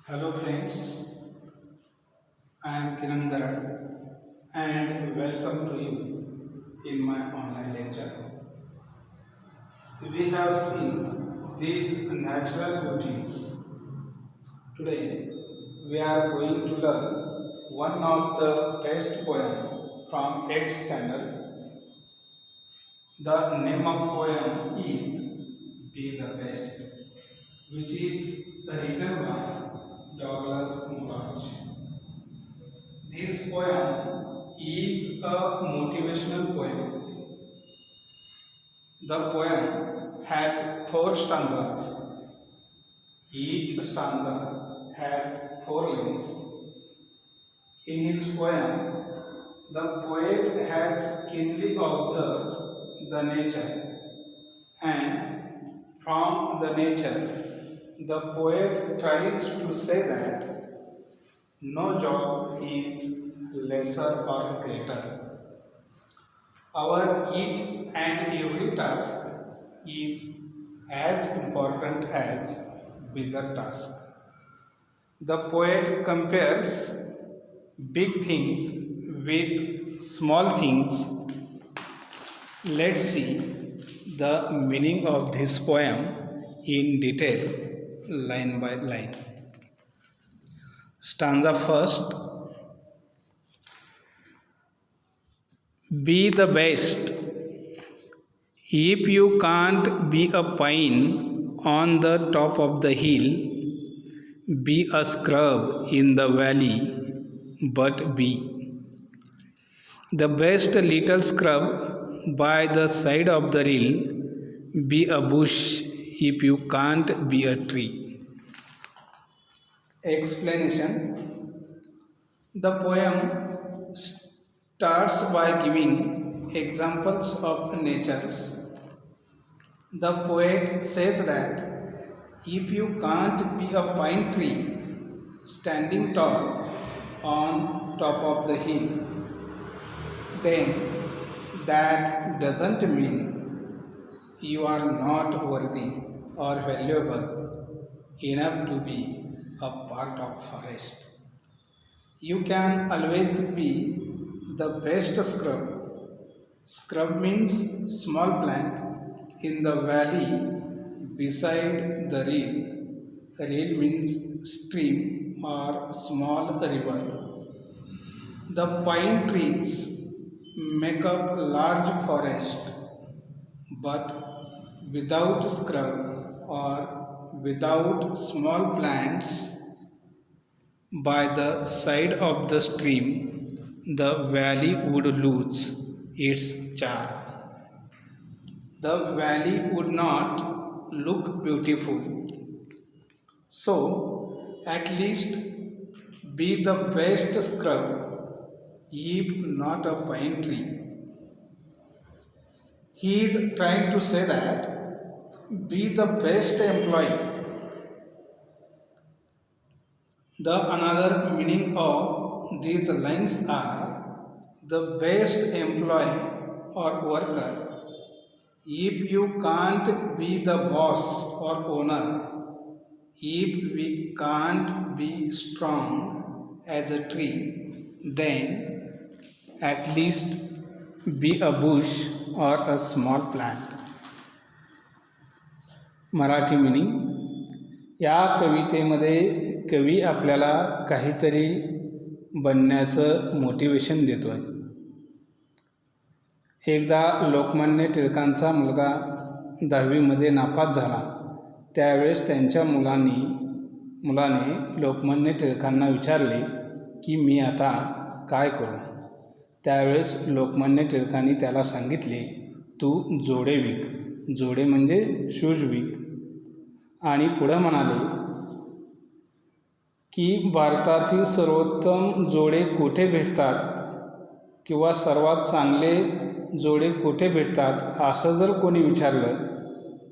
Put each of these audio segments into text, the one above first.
Hello friends, I am Kiran Garad and welcome to you in my online lecture. We have seen these natural beauties. Today we are going to learn one of the best poem from 8th standard. The name of poem is Be the Best, which is written by Douglas Murray. This poem is a motivational poem. The poem has four stanzas. Each stanza has four lines. In his poem, the poet has keenly observed the nature, and from the nature, the poet tries to say that no job is lesser or greater. Our each and every task is as important as bigger task. The poet compares big things with small things. Let's see the meaning of this poem in detail, line by line. Stanza first. Be the best. If you can't be a pine on the top of the hill, be a scrub in the valley, but be the best little scrub by the side of the rill. Be a bush if you can't be a tree. Explanation. The poem starts by giving examples of natures. The poet says that if you can't be a pine tree standing tall on top of the hill, then that doesn't mean you are not worthy or valuable enough to be a part of forest. You can always be the best scrub. Scrub means small plant in the valley beside the rill. Rill means stream or small river. The pine trees make up large forest, but without scrub or without small plants by the side of the stream, the valley would lose its charm. The valley would not look beautiful. So, at least be the best scrub, if not a pine tree. He is trying to say that be the best employee. The another meaning of these lines are the best employee or worker. If you can't be the boss or owner, if we can't be strong as a tree, then at least be a bush or a small plant. Marathi meaning. या कवितेमध्ये कवी आपल्याला काहीतरी बनण्याचं motivation देतो आहे. एकदा लोकमान्य टिळकांचा मुलगा 10वीमध्ये नापास झाला. त्यावेळेस त्यांच्या मुलाने लोकमान्य टिळकांना विचारले की मी आता काय करू. त्यावेळेस लोकमान्य टिळकांनी त्याला सांगितले, तू जोडे विक. जोडे म्हणजे शूज विक. आणि पुढं म्हणाले की भारतातील सर्वोत्तम जोडे कुठे भेटतात किंवा सर्वात चांगले जोडे कुठे भेटतात असं जर कोणी विचारलं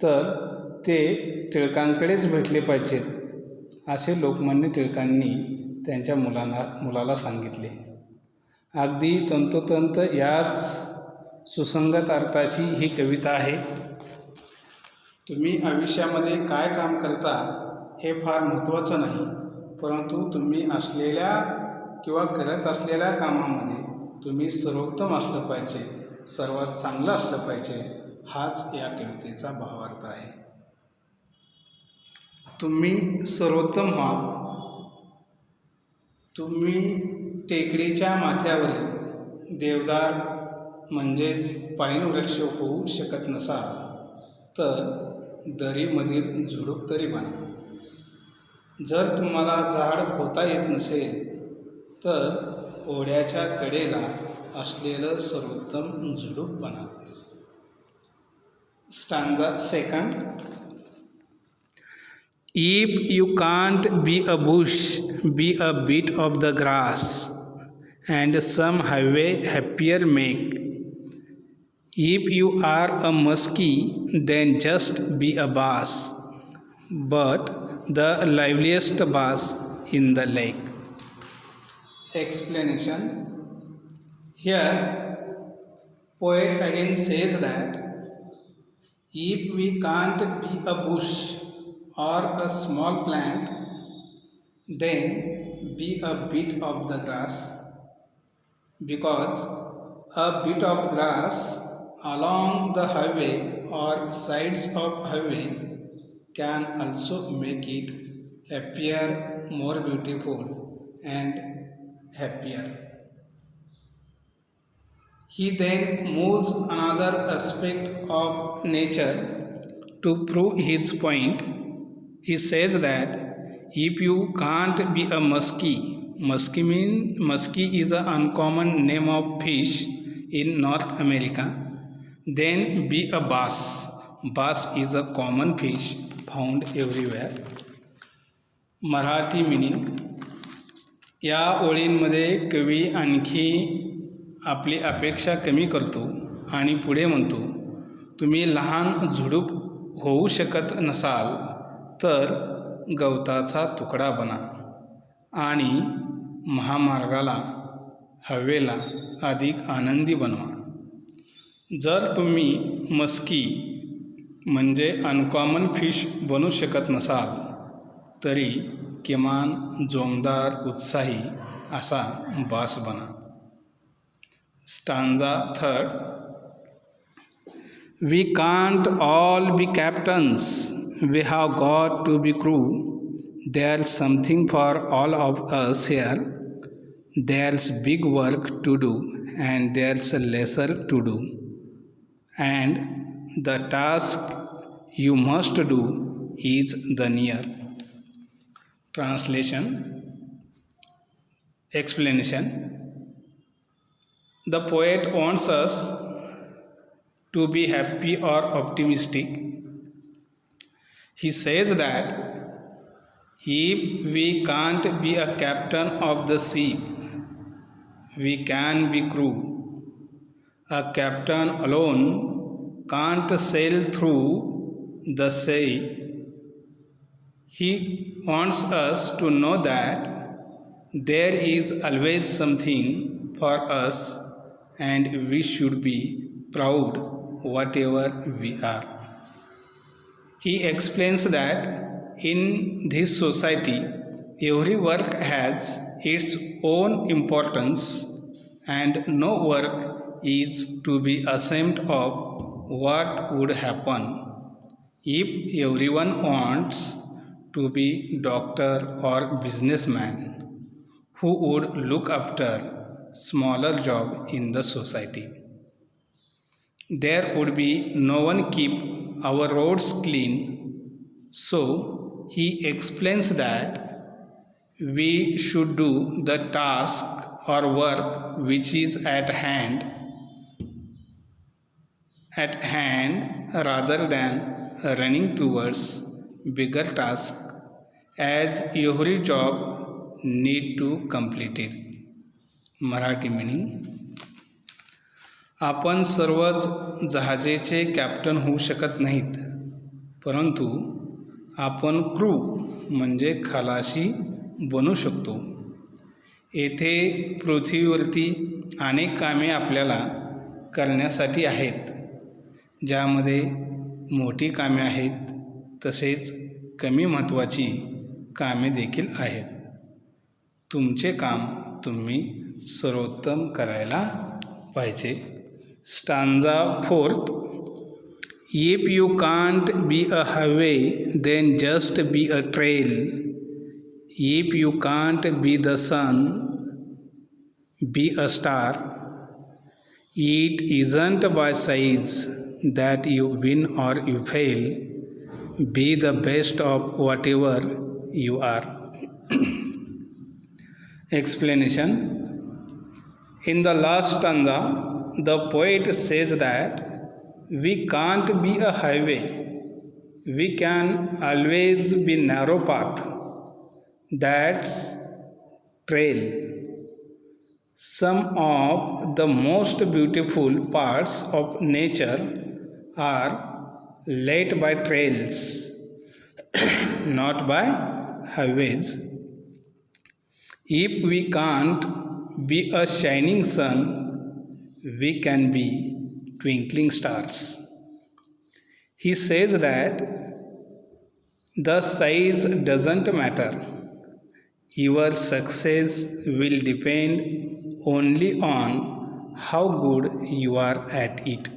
तर ते टिळकांकडेच भेटले पाहिजेत असे लोकमान्य टिळकांनी त्यांच्या मुलाला सांगितले. अगदी तंतोतंत याच सुसंगत अर्थाची ही कविता आहे. तुम्ही आयुष्यामध्ये काय काम करता हे फार महत्त्वाचं नाही, परंतु तुम्ही असलेल्या किंवा करत असलेल्या कामामध्ये तुम्ही सर्वोत्तम असलं पाहिजे, सर्वात चांगलं असलं पाहिजे, हाच या कवितेचा भावार्थ आहे. तुम्ही सर्वोत्तम व्हा. तुम्ही टेकडीच्या माथ्यावरील देवदार म्हणजेच पाईन वृक्ष होऊ शकत नसाल तर दरीमधील झुडूप तरी बना. जर तुम्हाला झाड होता येत नसेल तर ओढ्याच्या कडेला असलेलं सर्वोत्तम झुडूप बना. Stanza second. If you can't be a bush, be a bit of the grass, and some highway happier make. If you are a muskie, then just be a bass, but the liveliest bass in the lake. Explanation. Here, poet again says that if we can't be a bush or a small plant, then be a bit of the grass, because a bit of grass along the highway or sides of highway can also make it happier, more beautiful and happier. He then moves another aspect of nature to prove his point. He says that if you can't be a muskie, muskie is an uncommon name of fish in North America, then be a bass. Bass is a common fish found everywhere. Marathi meaning. या ओळींमध्ये कवी आणखी आपली अपेक्षा कमी करतो आणि पुढे म्हणतो, तुम्ही लहान झुडूप होऊ शकत नसाल तर गवताचा तुकडा बना आणि महामार्गाला, हवेला अधिक आनंदी बनवा. जर तुम्ही मस्की म्हणजे अनकॉमन फिश बनू शकत नसाल तरी किमान जोमदार, उत्साही असा बास बना. Stanza third. We can't all be captains. We have got to be crew. There's something for all of us here. There's big work to do and there's lesser to do. And the task you must do is the near. Translation. Explanation. The poet wants us to be happy or optimistic. He says that if we can't be a captain of the ship, we can be crew. A captain alone can't sail through the sea. He wants us to know that there is always something for us and we should be proud whatever we are. He explains that in this society, every work has its own importance and no work is to be ashamed of what would happen if everyone wants to be doctor or businessman who would look after smaller job in the society. There would be no one keep our roads clean. So he explains that we should do the task or work which is at hand rather than running towards bigger task, as every job need to complete it. Marathi meaning. आपण सर्वच जहाजेचे captain होऊ शकत नाहीत, परंतु आपण crew म्हणजे खलाशी बनू शकतो. येथे पृथ्वीवरती अनेक कामे आपल्याला करण्यासाठी आहेत, ज्यामध्ये मोठी कामे आहेत तसेच कमी महत्त्वाची कामे देखील आहेत. तुमचे काम तुम्ही सर्वोत्तम करायला पाहिजे. Stanza 4. If you can't be a highway, then just be a trail. If you can't be the sun, be a star. It isn't by size that you win or you fail. Be the best of whatever you are. Explanation. In the last stanza, the poet says that we can't be a highway. We can always be narrow path. That's trail. Some of the most beautiful parts of nature are led by trails, not by highways. If we can't be a shining sun, we can be twinkling stars. He says that the size doesn't matter. Your success will depend only on how good you are at it.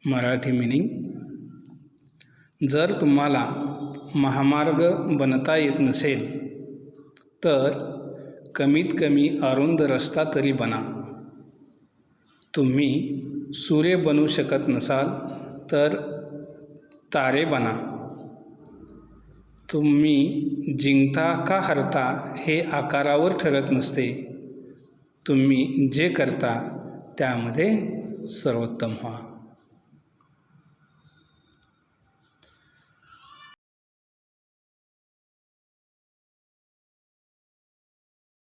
Marathi meaning. जर तुम्हाला महामार्ग बनता येत नसेल तर कमीत कमी अरुंद रस्ता तरी बना. तुम्ही सूर्य बनू शकत नसाल तर तारे बना. तुम्ही जिंकता का हरता हे आकारावर ठरत नसते. तुम्ही जे करता त्यामध्ये सर्वोत्तम व्हा.